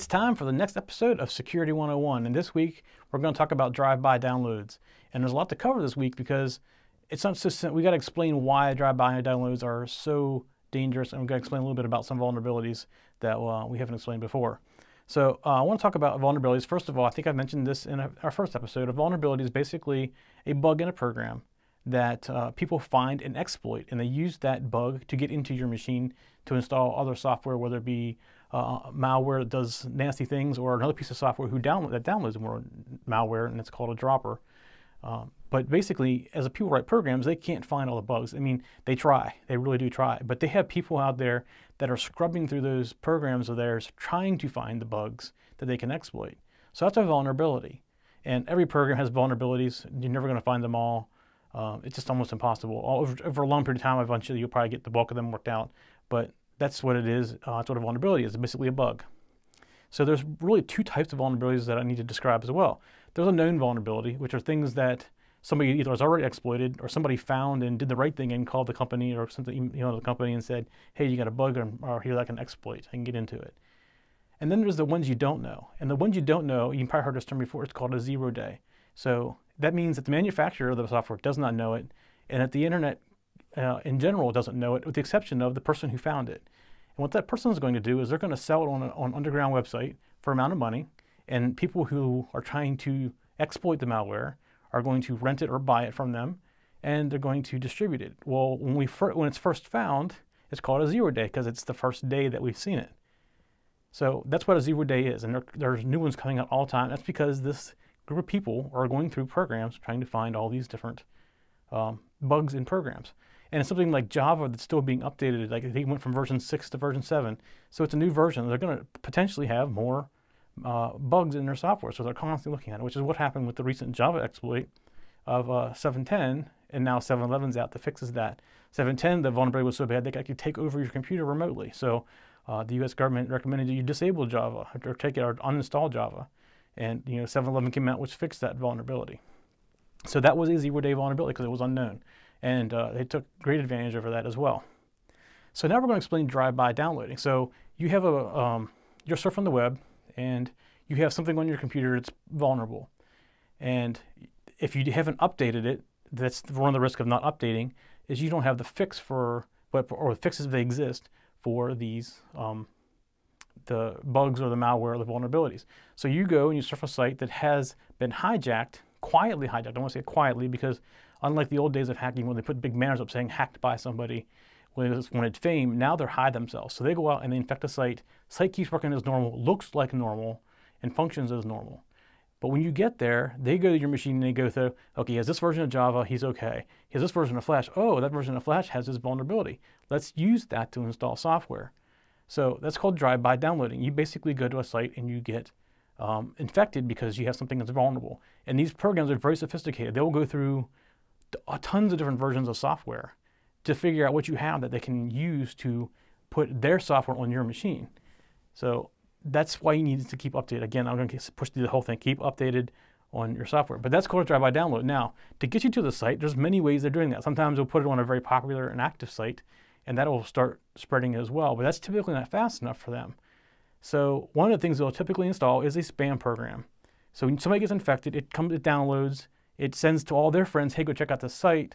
It's time for the next episode of Security 101, and this week we're going to talk about drive-by downloads. And there's a lot to cover this week because it's not so simple. We got to explain why drive-by downloads are so dangerous, and we've got to explain a little bit about some vulnerabilities that we haven't explained before. So I want to talk about vulnerabilities. First of all, I think I mentioned this in our first episode. A vulnerability is basically a bug in a program that people find and exploit, and they use that bug to get into your machine to install other software, whether it be malware that does nasty things, or another piece of software that downloads more malware, and it's called a dropper. But basically, as people write programs, they can't find all the bugs. I mean, they try, they really do try, but they have people out there that are scrubbing through those programs of theirs, trying to find the bugs that they can exploit. So that's a vulnerability. And every program has vulnerabilities. You're never going to find them all. It's just almost impossible. Over a long period of time, eventually you'll probably get the bulk of them worked out. But that's what it is. That's what a vulnerability is. It's basically a bug. So there's really two types of vulnerabilities that I need to describe as well. There's a known vulnerability, which are things that somebody either has already exploited or somebody found and did the right thing and called the company or something, the company and said, hey, you got a bug or here I can exploit. I can get into it. And then there's the ones you don't know. And the ones you don't know, you've probably heard this term before, it's called a 0-day. So that means that the manufacturer of the software does not know it, and that the internet in general doesn't know it, with the exception of the person who found it. And what that person is going to do is they're going to sell it on an underground website for an amount of money, and people who are trying to exploit the malware are going to rent it or buy it from them, and they're going to distribute it. Well, when it's first found, it's called a 0-day because it's the first day that we've seen it. So that's what a 0-day is, and there's new ones coming out all the time. That's because this group of people are going through programs trying to find all these different bugs in programs. And it's something like Java that's still being updated. Like they went from version 6 to version 7. So it's a new version. They're going to potentially have more bugs in their software. So they're constantly looking at it, which is what happened with the recent Java exploit of 7.10. And now 7.11's out that fixes that. 7.10, the vulnerability was so bad they could actually take over your computer remotely. So the US government recommended you disable Java or take it or uninstall Java. And 7.11 came out, which fixed that vulnerability. So that was a 0-day vulnerability because it was unknown. And they took great advantage over that as well. So now we're going to explain drive-by downloading. So you have you're surfing the web, and you have something on your computer that's vulnerable. And if you haven't updated it, that's one of the risks of not updating, is you don't have the fix or the fixes that exist for these the bugs or the malware or the vulnerabilities. So you go and you surf a site that has been hijacked, quietly hijacked. I don't want to say quietly because unlike the old days of hacking when they put big banners up saying hacked by somebody when it's fame, now they're hide themselves. So they go out and they infect a site. Site keeps working as normal, looks like normal, and functions as normal. But when you get there, they go to your machine and they go through, okay, he has this version of Java, he's okay. He has this version of Flash, oh, that version of Flash has this vulnerability. Let's use that to install software. So that's called drive-by downloading. You basically go to a site and you get infected because you have something that's vulnerable. And these programs are very sophisticated. They'll go through tons of different versions of software to figure out what you have that they can use to put their software on your machine. So that's why you need to keep updated. Again, I'm going to push through the whole thing. Keep updated on your software. But that's called a drive-by download. Now, to get you to the site, there's many ways they're doing that. Sometimes they'll put it on a very popular and active site, and that will start spreading as well. But that's typically not fast enough for them. So one of the things they'll typically install is a spam program. So when somebody gets infected, it downloads, it sends to all their friends, hey, go check out the site,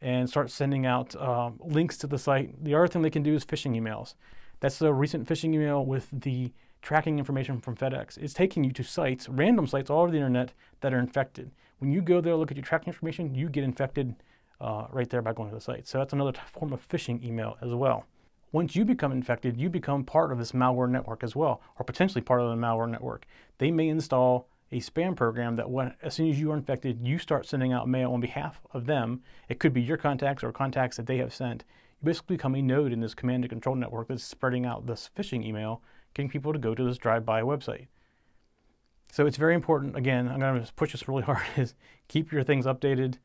and start sending out links to the site. The other thing they can do is phishing emails. That's the recent phishing email with the tracking information from FedEx. It's taking you to sites, random sites all over the internet that are infected. When you go there, look at your tracking information, you get infected right there by going to the site. So that's another form of phishing email as well. Once you become infected, you become part of this malware network as well, or potentially part of the malware network. They may install a spam program that as soon as you are infected, you start sending out mail on behalf of them. It could be your contacts or contacts that they have sent. You basically become a node in this command and control network that's spreading out this phishing email, getting people to go to this drive-by website. So it's very important, again, I'm going to push this really hard, is keep your things updated.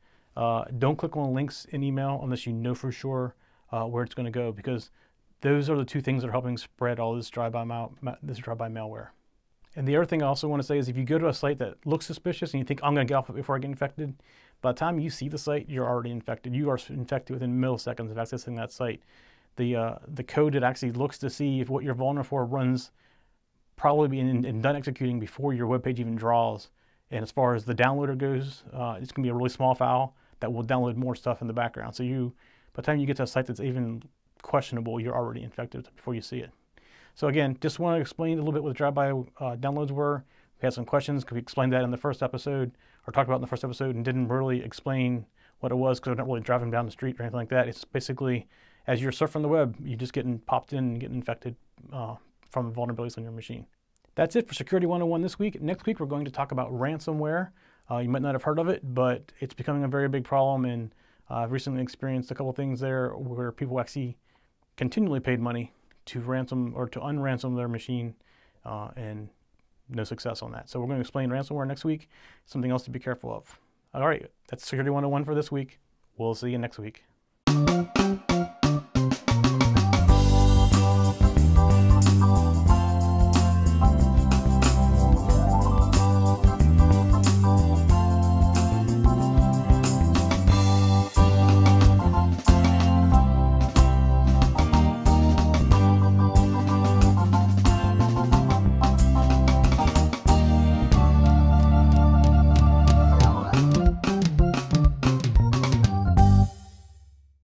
Don't click on links in email unless you know for sure where it's going to go, because those are the two things that are helping spread all this drive-by malware. And the other thing I also want to say is if you go to a site that looks suspicious and you think, I'm going to get off it before I get infected, by the time you see the site, you're already infected. You are infected within milliseconds of accessing that site. The code that actually looks to see if what you're vulnerable for runs probably be done executing before your web page even draws. And as far as the downloader goes, it's going to be a really small file that will download more stuff in the background. So by the time you get to a site that's even questionable, you're already infected before you see it. So again, just want to explain a little bit what the drive-by downloads were. We had some questions. We explained that in the first episode, or talked about in the first episode, and didn't really explain what it was because we're not really driving down the street or anything like that. It's basically, as you're surfing the web, you're just getting popped in and getting infected from vulnerabilities on your machine. That's it for Security 101 this week. Next week, we're going to talk about ransomware. You might not have heard of it, but it's becoming a very big problem, and I've recently experienced a couple of things there where people actually continually paid money to ransom or to unransom their machine, and no success on that. So we're going to explain ransomware next week, something else to be careful of. All right, that's Security 101 for this week. We'll see you next week.